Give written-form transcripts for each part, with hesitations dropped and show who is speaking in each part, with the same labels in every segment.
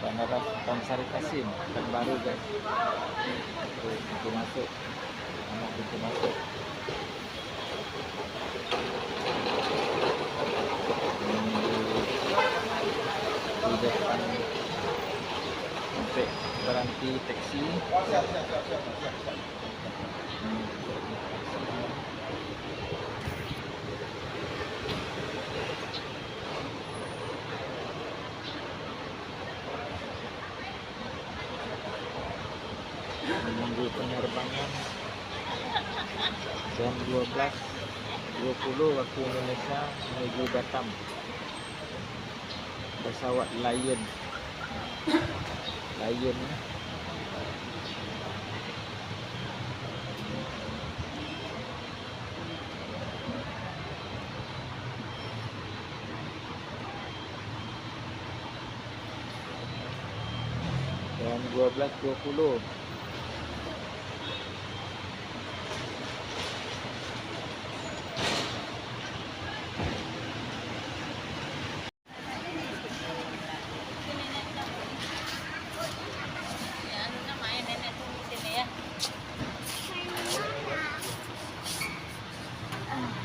Speaker 1: Bandara Sultan Syarif Kasim baru guys. Tuh, pintu masuk, nama pintu masuk. Di depan sampai berhenti taksi. Menunggu penerbangan jam 12.20 waktu Indonesia menuju Batam. Pesawat Lion. Jam 12.20.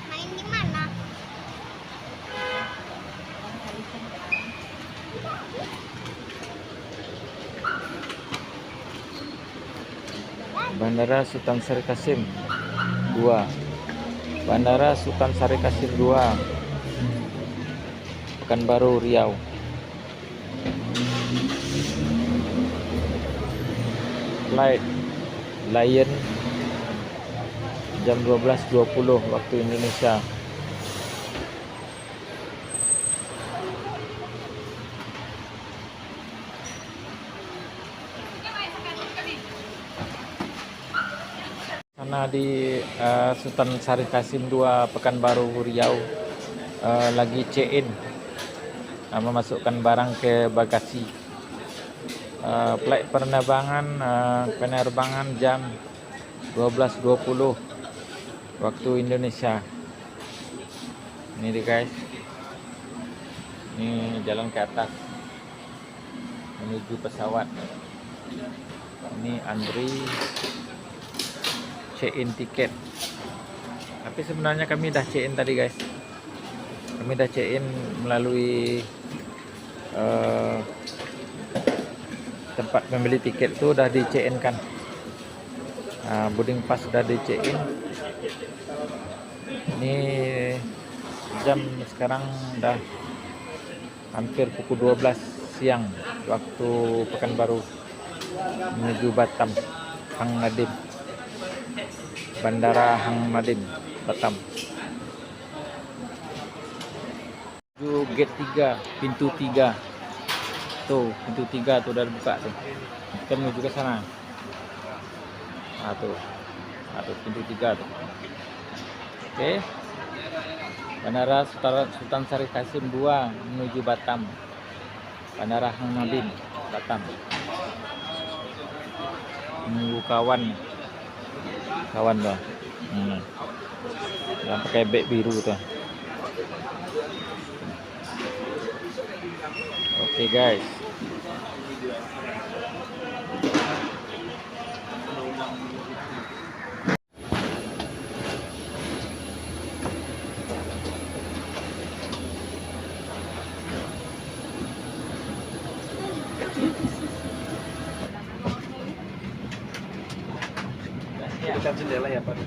Speaker 2: Main di mana?
Speaker 1: Bandara Sultan Syarif Kasim 2. Bandara Sultan Syarif Kasim 2. Pekanbaru, Riau. Flight Lion jam 12.20 waktu Indonesia. Sana di Sultan Syarif Kasim 2 Pekanbaru, Riau lagi check-in, memasukkan barang ke bagasi. Flight penerbangan jam 12.20 waktu Indonesia. Ini deh guys, ini jalan ke atas menuju pesawat. Ini antri check-in tiket. Tapi sebenarnya kami dah check-in tadi guys. Kami dah check-in melalui tempat membeli tiket itu udah di check-in kan. Boarding pass sudah di check-in. Ini jam sekarang udah hampir pukul 12 siang waktu Pekanbaru menuju Batam, Hang Nadim. Bandara Hang Nadim, Batam. Menuju gate 3, pintu 3. Tuh, pintu 3 tuh udah buka tuh. Kita menuju ke sana. Tuh pintu 3 tuh. Oke. Bandara Sultan Syarif Kasim 2 menuju Batam. Bandara Hang Nadim, Batam. Menunggu kawan tuh. Yang pakai beg biru tuh. Oke guys. Kita jendela ya Pak.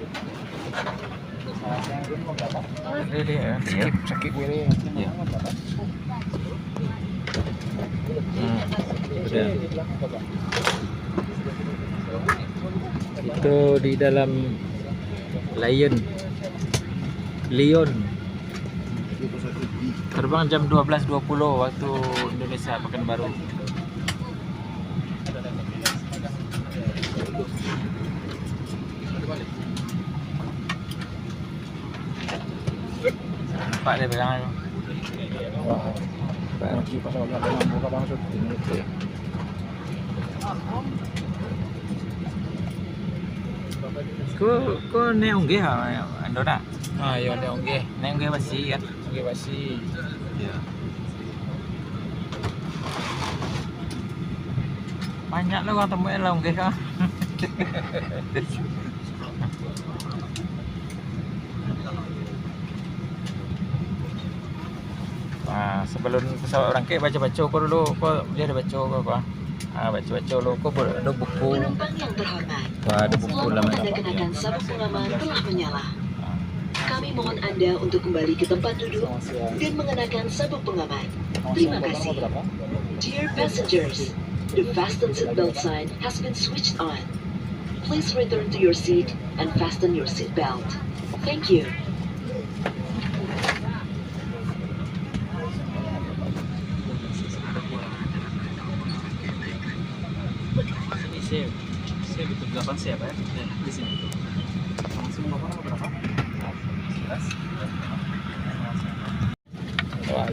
Speaker 1: Sakit ini. Ya. Itu di dalam Lion. Terbang jam 12.20 waktu Indonesia Pekanbaru. Pak dia pegangan. Ko ne unggih ando nak? Ya ne unggih basi kan? Unggih basi. Ya. Banyak lah orang temu lah nggih kah. Wah, sebelum pesawat berangkat baca-baca kau dulu. Kau dia ada baca kau. Baca-baca dulu. Kau ada buku.
Speaker 3: Penumpang yang terhormat,
Speaker 1: Wah, ada buku lah.
Speaker 3: selama Anda kenakan sabuk pengaman telah menyala. Kami mohon Anda untuk kembali ke tempat duduk dan mengenakan sabuk pengaman. Terima kasih. Dear passengers, the fasten seatbelt sign has been switched on. Please return to your seat and fasten your seatbelt. Thank you.
Speaker 4: C betul 8 C apa ya? Di sini. Langsung nomor berapa? 11.
Speaker 1: Wah,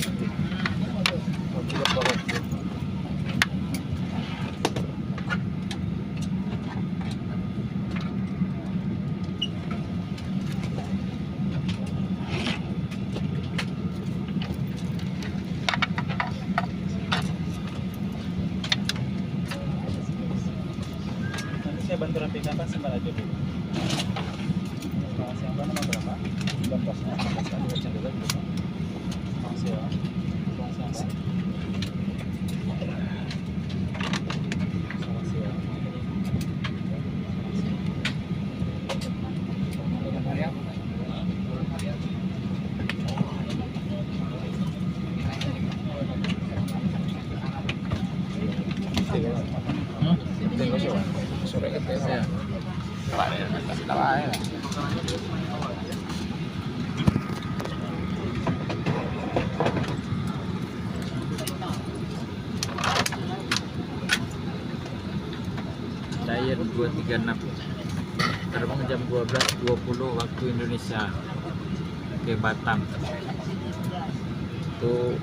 Speaker 4: Nanti saya bantu rapikan Pak sembah aja dulu. Siapa nama berapa? 19 nya. Tadi baca dulu gitu. Masih ya. Masih.
Speaker 1: sore ke ya. Pak, Lion 236 terbang jam 12.20 waktu Indonesia ke Batam. Itu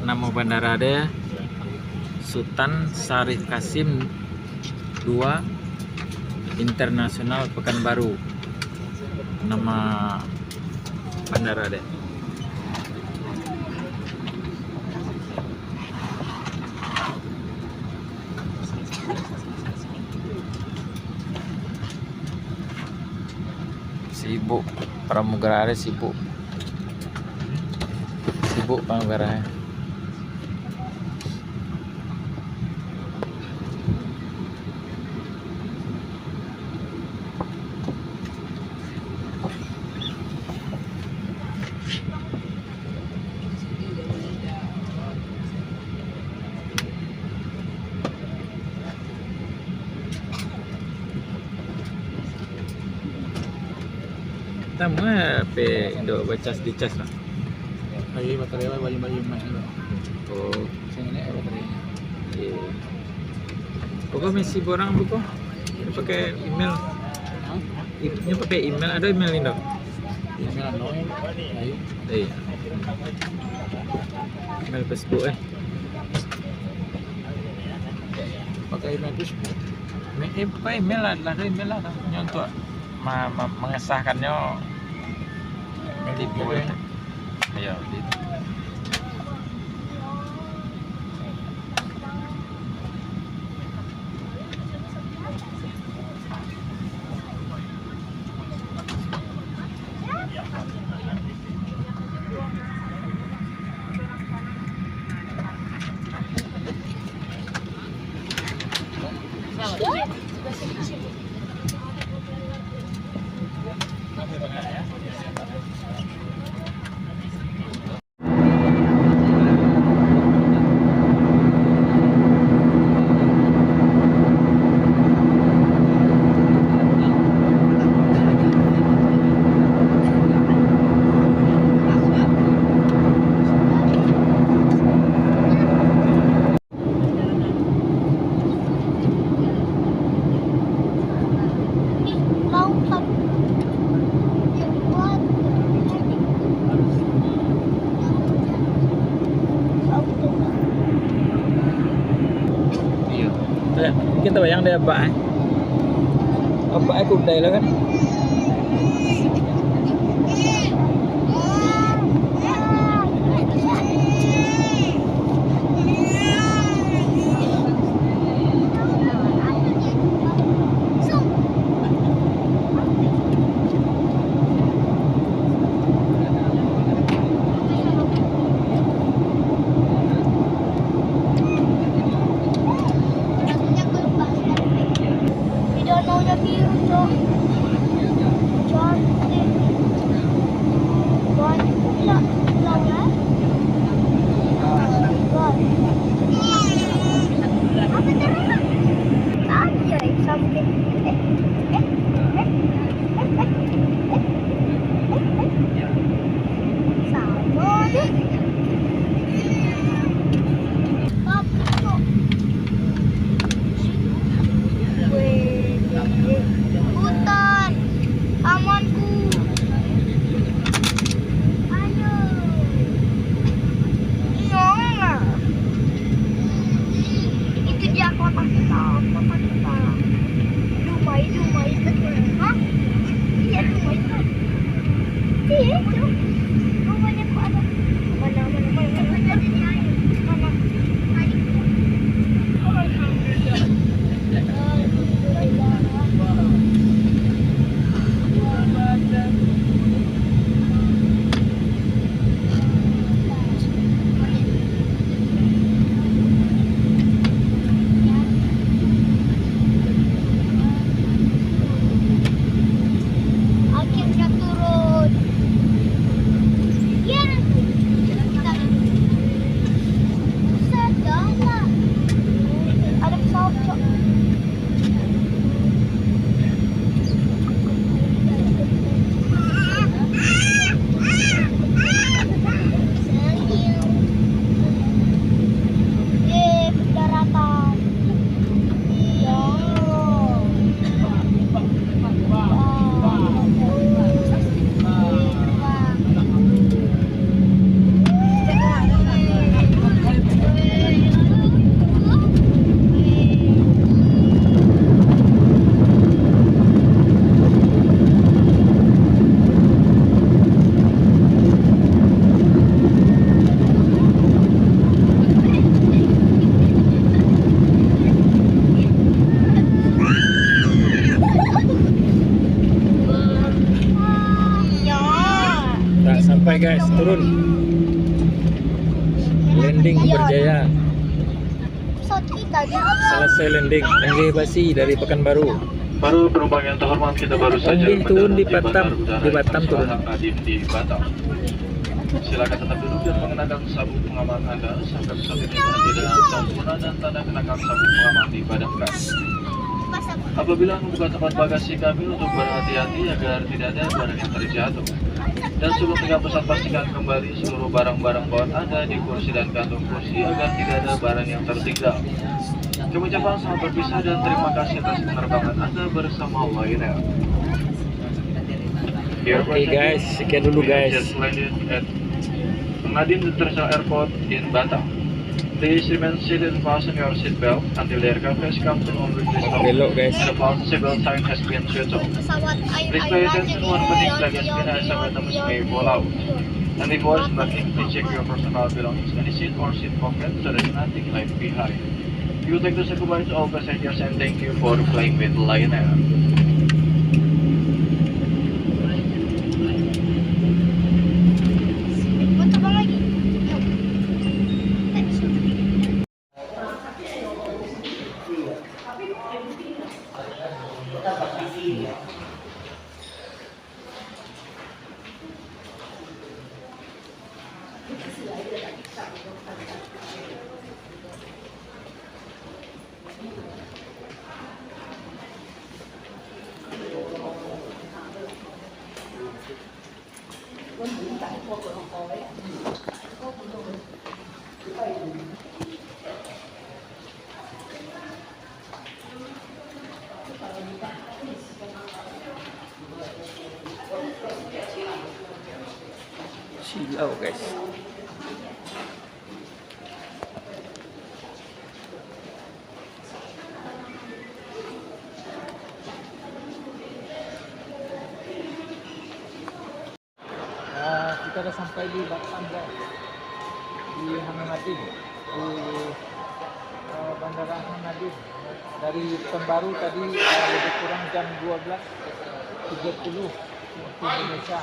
Speaker 1: nama bandara dia Sultan Syarif Kasim II Internasional Pekanbaru, nama bandara dia. Sibuk pramugara, sibuk pramugara. Tama pe Indo bacas di cas lah.
Speaker 4: Lagi baterai bayi-bayi main dulu.
Speaker 1: Oh,
Speaker 4: Saya ini baterai.
Speaker 1: iya. Pokok misi borang buku. Ini pakai email. Ini pakai email, ada email Indo.
Speaker 4: Email anoy. Ayo.
Speaker 1: Iya. Email Facebook
Speaker 4: Pakai email Facebook.
Speaker 1: Pakai email lah, ada email lah namanya untuk mengesahkannya di buku. Ayo, gitu.
Speaker 2: Lompat.
Speaker 1: Iya. Kita bayang dia apa? Apa aku udah lah kan? guys, turun. Landing berjaya.
Speaker 2: Pesawat kita dia
Speaker 1: Selesai landing. Angge Basi dari Pekanbaru.
Speaker 5: Para penumpang yang terhormat, kita baru saja
Speaker 1: Angge turun di
Speaker 5: mendarat
Speaker 1: Batam.
Speaker 5: Bandar Udara
Speaker 1: Di Batam turun.
Speaker 5: Internasional Nadiem di Batam. Silakan tetap duduk dan mengenakan sabuk pengaman Anda sampai pesawat ini berhenti dengan sempurna dan tanda kenakan sabuk pengaman dipadamkan.
Speaker 2: pasang.
Speaker 5: Apabila membuka tempat bagasi kami untuk berhati-hati agar tidak ada barang yang terjatuh. Dan sebelum tinggal pesawat, pastikan kembali seluruh barang-barang bawaan Anda di kursi dan kantung kursi agar tidak ada barang yang tertinggal. Kami ucapkan selamat berpisah dan terima kasih atas penerbangan Anda bersama Lion Air.
Speaker 1: Oke guys, sekian dulu guys.
Speaker 5: Just landed at Nadiem International Airport in Batam. Please remain seated and fasten your seatbelt until the aircraft has come to an on-release stop.
Speaker 1: Belok guys.
Speaker 5: And the fasten seatbelt sign has been switched off.
Speaker 2: Pesawat
Speaker 5: Please pay attention when putting luggage in as some items may fall out. And before smoking, please check your personal belongings in the seat or seat pocket so there's nothing left behind. We would like to say goodbye to all passengers and thank you for flying with Lion Air.
Speaker 2: Mau terbang lagi? Yuk.
Speaker 1: Silau guys. Kita udah sampai di Batam guys, di Hang Nadiem, di Bandara Hang Nadiem. Dari Pekanbaru tadi lebih kurang jam 12.30 waktu Indonesia.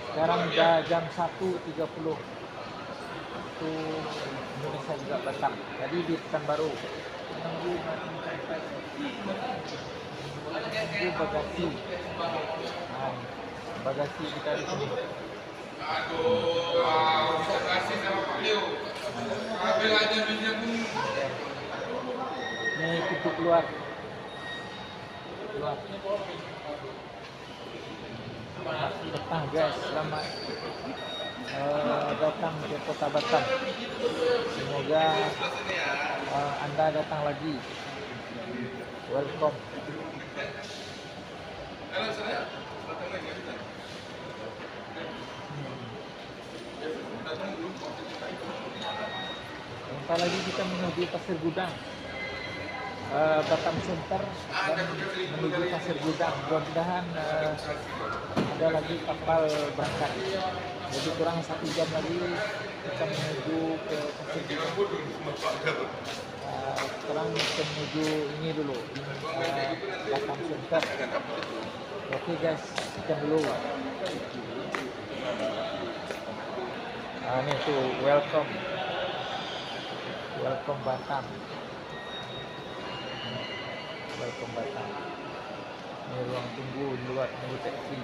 Speaker 1: Sekarang udah jam 1.30 waktu Indonesia juga Batam. Tadi di Pekanbaru. Menunggu bagasi. Nah, bagasi kita di sini. Ini pintu keluar. Datang guys, selamat datang ke kota Batam. Semoga Anda datang lagi. Welcome. Bentar lagi kita menuju Pasir Gudang, Batam Center dan menuju Pasir Gudang. Mudah-mudahan ada lagi kapal berangkat. Jadi kurang 1 jam lagi kita menuju ke Pasir Gudang. Sekarang kita menuju ini dulu, Batam Center. Oke guys, sekian dulu. Ini tuh welcome Batam. Welcome Batam. Ini ruang tunggu di luar, tunggu taksi.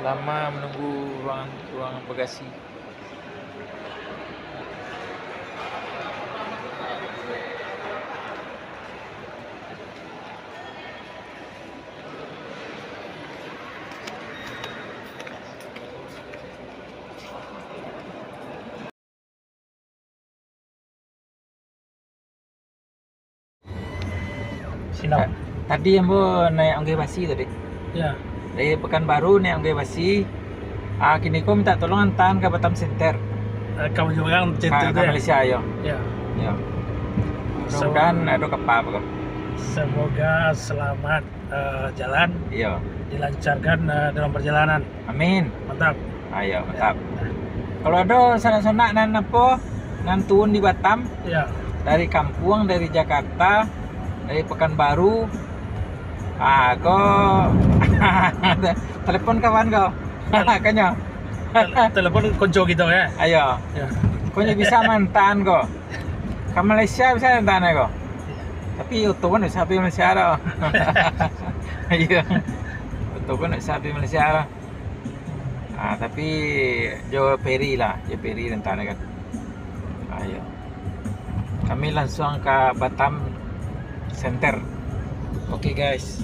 Speaker 1: Lama menunggu ruang bagasi.
Speaker 4: Silau.
Speaker 1: Tadi yang mau naik Angge Basi tadi.
Speaker 4: Ya.
Speaker 1: Dari Pekanbaru naik Angge Basi. Kini ko minta tolong antaran ke Batam Center.
Speaker 4: Kamu juga kan
Speaker 1: Ke
Speaker 4: cinta itu ya?
Speaker 1: Malaysia ayo.
Speaker 4: Ya.
Speaker 1: Ya. Mudah-mudahan ada kapal kok.
Speaker 4: Semoga selamat jalan,
Speaker 1: Iya.
Speaker 4: dilancarkan dalam perjalanan.
Speaker 1: Amin.
Speaker 4: Mantap.
Speaker 1: Ayo, mantap. Kalau ada sanak-sanak nan apa, nan turun di Batam
Speaker 4: Ya.
Speaker 1: dari kampung, dari Jakarta, dari Pekanbaru, kau telepon kawan kau, kanya,
Speaker 4: Telepon konco gitu ya.
Speaker 1: ayo,
Speaker 4: Ya.
Speaker 1: kau bisa mantan kau, ke Malaysia bisa mantan kau, tapi itu kan bisa pergi Malaysia dah, iya, itu kan bisa pergi Malaysia dah, tapi jauh peri lah, jauh peri rentan kan, ayo, kami langsung ke Batam Center, oke guys.